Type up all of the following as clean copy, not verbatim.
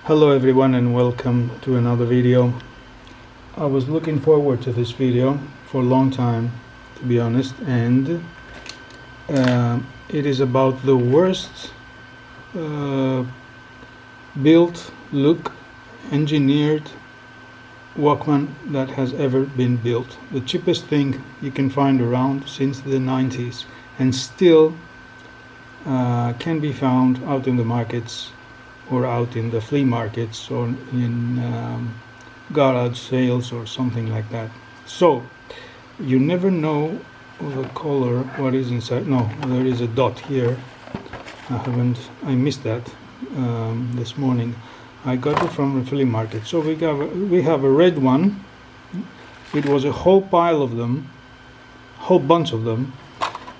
Hello everyone and welcome to another video. I was looking forward to this video for a long time, to be honest, and it is about the worst built, look, engineered Walkman that has ever been built. The cheapest thing you can find around since the 90s, and still can be found out in the markets or out in the flea markets or in garage sales or something like that. So you never know the color, what is inside. No, there is a dot here. I missed that this morning. I got it from the flea market. So we have a red one. It was a whole pile of them, whole bunch of them,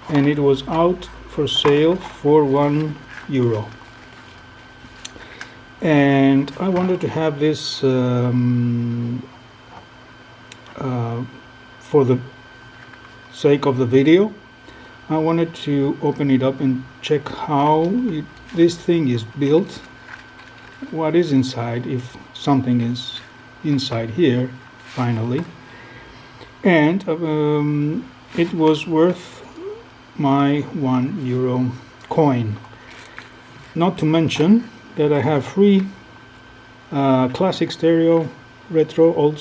and it was out for sale for €1. And I wanted to have this for the sake of the video. I wanted to open it up and check how this thing is built, what is inside, if something is inside here finally. And it was worth my €1 coin. Not to mention that I have free classic stereo retro old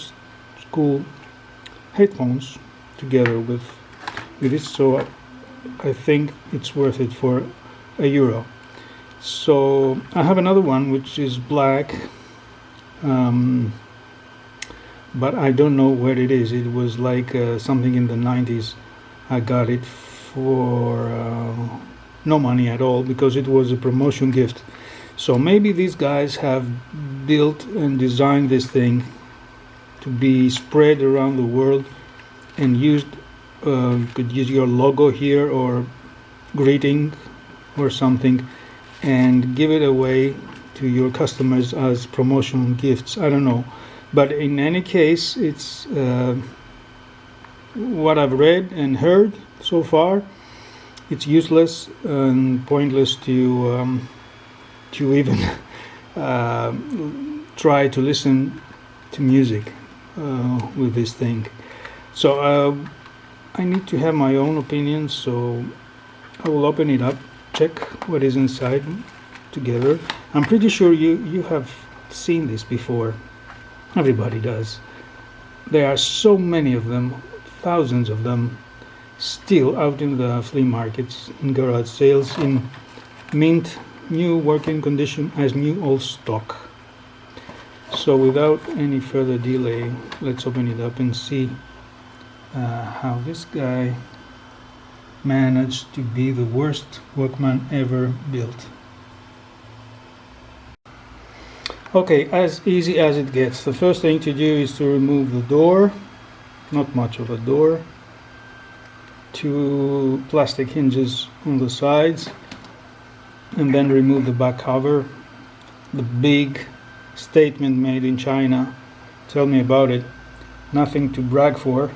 school headphones together with it, so I think it's worth it for €1. So I have another one which is black, but I don't know where it is. It was like something in the 90s. I got it for no money at all because it was a promotion gift. So maybe these guys have built and designed this thing to be spread around the world and used. You could use your logo here or greeting or something and give it away to your customers as promotion gifts. I don't know, but in any case, it's what I've read and heard so far. It's useless and pointless to even try to listen to music with this thing. So I need to have my own opinion, so I will open it up, check what is inside together. I'm pretty sure you have seen this before. Everybody does. There are so many of them, thousands of them, still out in the flea markets, in garage sales, in mint new working condition as new old stock. So without any further delay, let's open it up and see how this guy managed to be the worst Walkman ever built. Okay, as easy as it gets. The first thing to do is to remove the door, not much of a door, 2 plastic hinges on the sides, and then remove the back cover. The big statement made in China, tell me about it. Nothing to brag for.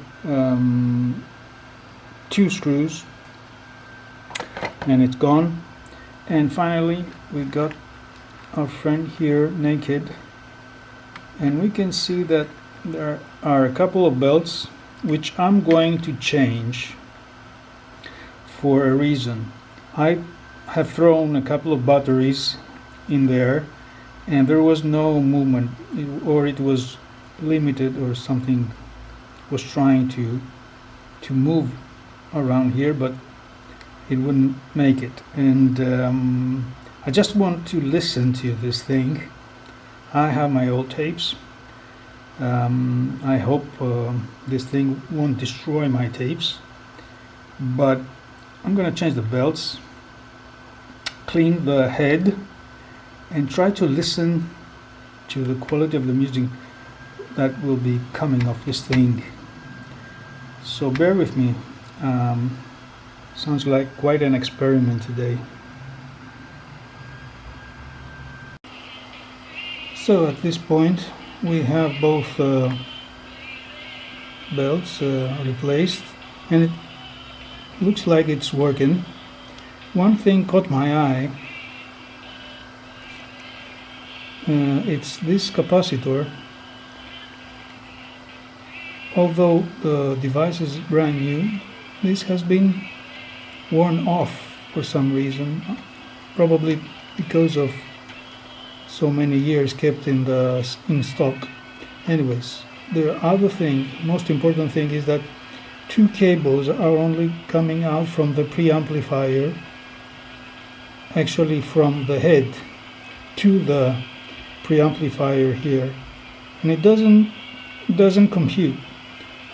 2 screws and it's gone. And finally we got our friend here naked, and we can see that there are a couple of belts which I'm going to change for a reason. I have thrown a couple of batteries in there and there was no movement, or it was limited, or something was trying to move around here, but it wouldn't make it. And I just want to listen to this thing. I have my old tapes. I hope this thing won't destroy my tapes, but I'm gonna change the belts, clean the head, and try to listen to the quality of the music that will be coming off this thing. So bear with me. Sounds like quite an experiment today. So at this point we have both belts replaced, and it looks like it's working. One thing caught my eye. it's this capacitor. Although the device is brand new, this has been worn off for some reason, probably because of so many years kept in stock. Anyways, the other thing, most important thing, is that two cables are only coming out from the preamplifier, actually from the head to the preamplifier here, and it doesn't compute.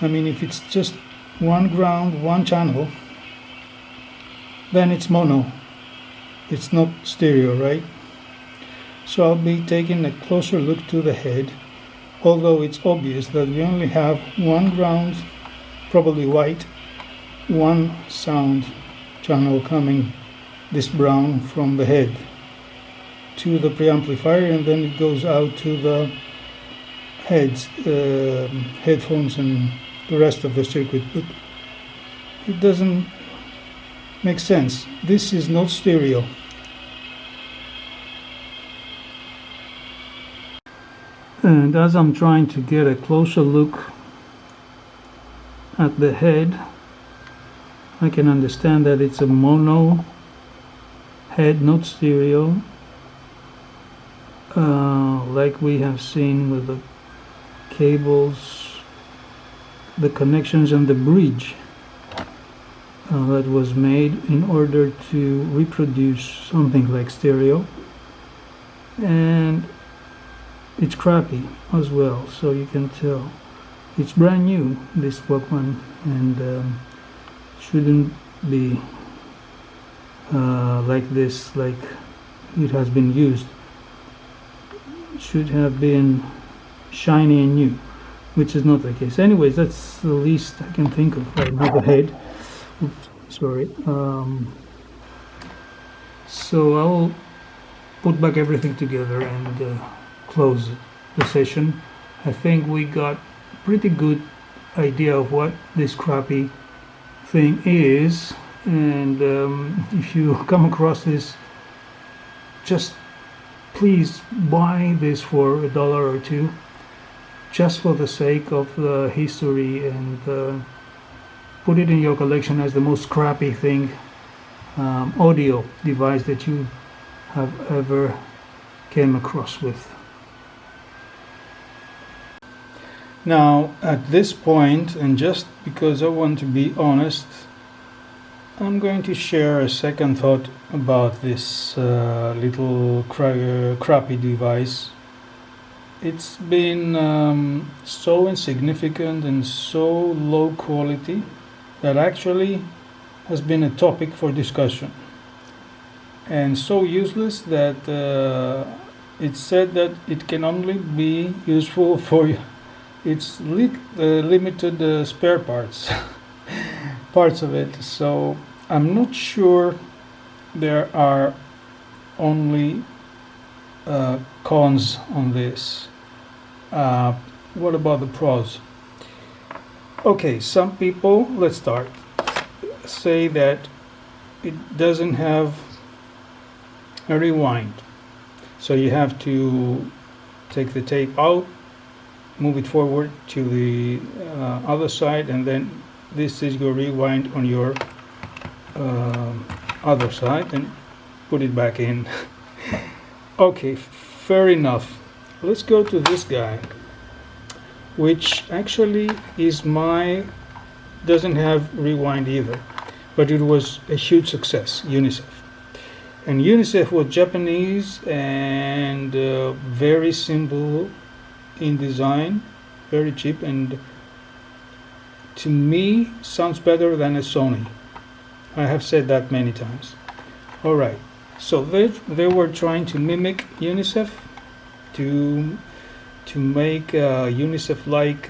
I mean, if it's just one ground, one channel, then it's mono. It's not stereo, right? So I'll be taking a closer look to the head, although it's obvious that we only have one ground, probably white, one sound channel coming this brown from the head to the preamplifier, and then it goes out to the headphones and the rest of the circuit, but it doesn't make sense. This is not stereo. And as I'm trying to get a closer look at the head, I can understand that it's a mono head, not stereo, like we have seen with the cables, the connections, and the bridge that was made in order to reproduce something like stereo. And it's crappy as well, so you can tell it's brand new, this Walkman, and shouldn't be like this, like it has been used. It should have been shiny and new, which is not the case. Anyways, that's the least I can think of right now. The head. Oops, sorry. So I'll put back everything together and close the session. I think we got a pretty good idea of what this crappy thing is, and if you come across this, just please buy this for $1 or $2, just for the sake of the history, and put it in your collection as the most crappy thing, audio device that you have ever came across with. Now, at this point, and just because I want to be honest, I'm going to share a second thought about this little crappy device. It's been so insignificant and so low quality that actually has been a topic for discussion, and so useless that it's said that it can only be useful for its limited spare parts parts of it. So I'm not sure there are only cons on this. What about the pros? Okay, some people, let's start, say that it doesn't have a rewind, so you have to take the tape out, move it forward to the other side, and then this is your rewind on your other side, and put it back in. Okay, fair enough. Let's go to this guy, which actually doesn't have rewind either, but it was a huge success, UNICEF. And UNICEF was Japanese and very simple in design, very cheap, and to me sounds better than a Sony. I have said that many times. Alright, so they were trying to mimic UNICEF, to make UNICEF-like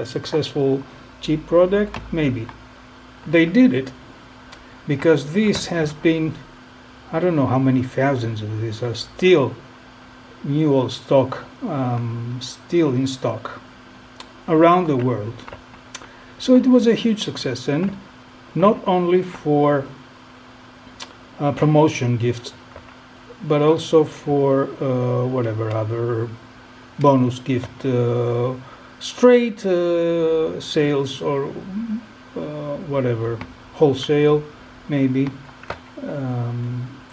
successful cheap product. Maybe they did it, because this has been, I don't know how many thousands of these are still new old stock, still in stock around the world. So it was a huge success, and not only for promotion gifts, but also for whatever other bonus gift, straight sales or whatever, wholesale maybe,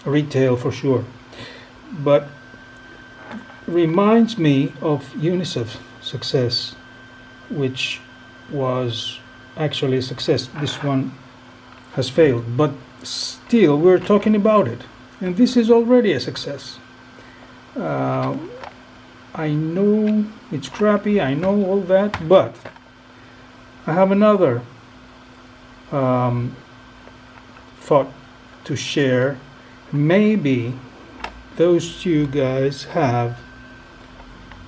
retail for sure. But reminds me of UNICEF success, which was actually a success. This one has failed, but still we're talking about it, and this is already a success. I know it's crappy, I know all that, but I have another thought to share. Maybe those two guys have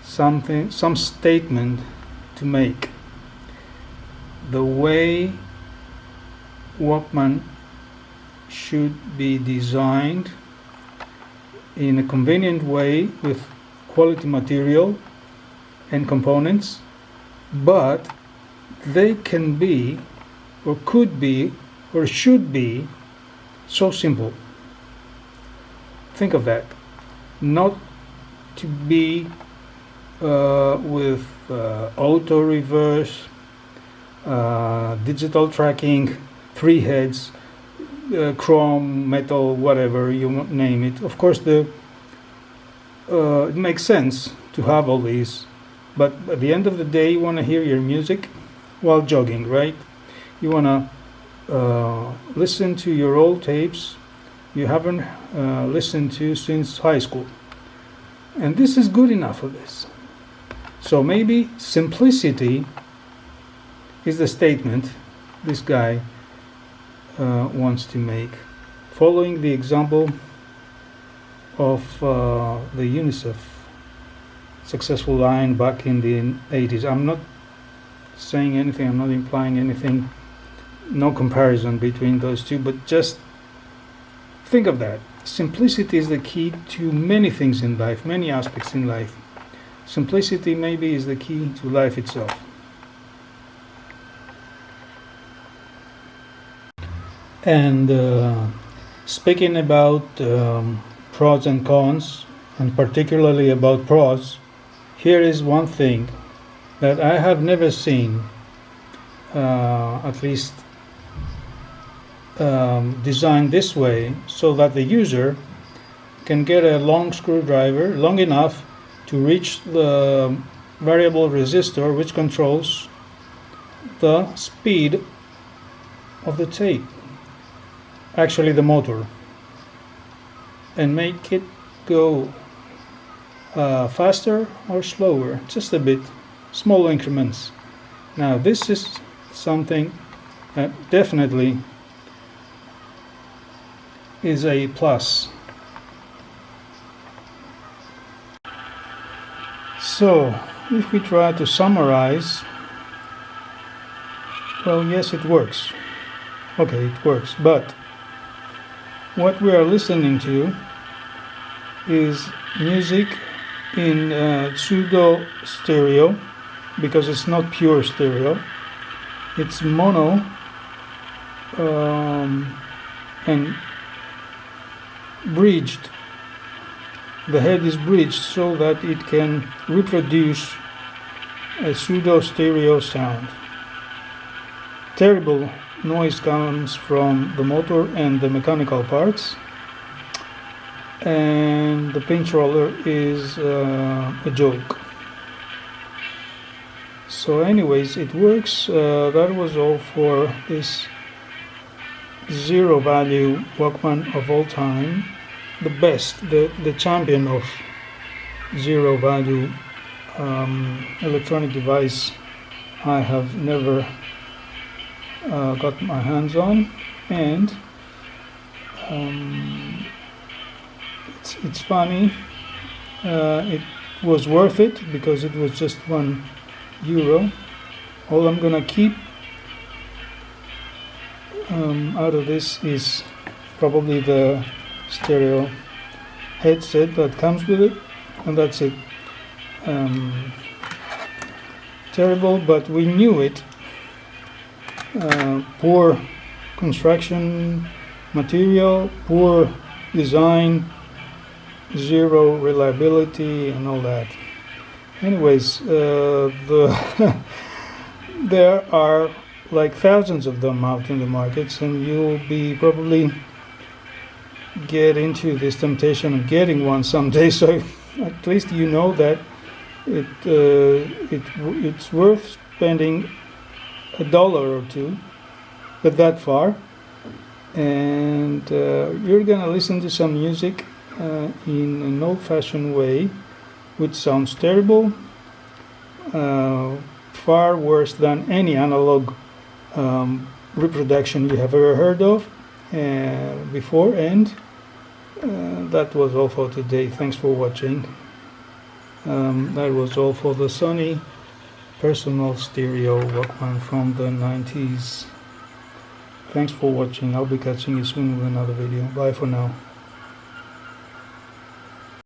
some statement to make. The way Walkman should be designed in a convenient way with quality material and components, but they can be, or could be, or should be so simple. Think of that. Not to be with auto reverse, digital tracking, 3 heads, chrome, metal, whatever you name it. Of course, it makes sense to have all these, but at the end of the day, you want to hear your music while jogging, right? You want to listen to your old tapes you haven't listened to since high school, and this is good enough for this. So maybe simplicity is the statement this guy wants to make, following the example of the UNICEF successful line back in the 80s. I'm not saying anything, I'm not implying anything, no comparison between those two, but just think of that. Simplicity is the key to many things in life, many aspects in life. Simplicity maybe is the key to life itself. And speaking about pros and cons, and particularly about pros, here is one thing that I have never seen, at least designed this way, so that the user can get a long screwdriver, long enough to reach the variable resistor which controls the speed of the tape, actually the motor, and make it go faster or slower, just a bit, small increments. Now this is something that definitely is a plus. So if we try to summarize, well, yes, it works. Okay, it works, but what we are listening to is music in pseudo stereo, because it's not pure stereo. It's mono and bridged. The head is bridged so that it can reproduce a pseudo stereo sound. Terrible noise comes from the motor and the mechanical parts, and the pinch roller is a joke. So anyways, it works. That was all for this zero value Walkman of all time, the best, the champion of zero value electronic device I have never got my hands on, and it's funny. It was worth it because it was just €1. All I'm gonna keep out of this is probably the stereo headset that comes with it, and that's it. Terrible, but we knew it. Poor construction material, poor design, zero reliability and all that. Anyways, there are like thousands of them out in the markets, and you'll be probably get into this temptation of getting one someday. So at least you know that it's worth spending $1 or $2, but that far. And you're gonna listen to some music in an old-fashioned way, which sounds terrible, far worse than any analog reproduction you have ever heard of before. And that was all for today. Thanks for watching. That was all for the Sony personal stereo Walkman from the 90s. Thanks for watching. I'll be catching you soon with another video. Bye for now.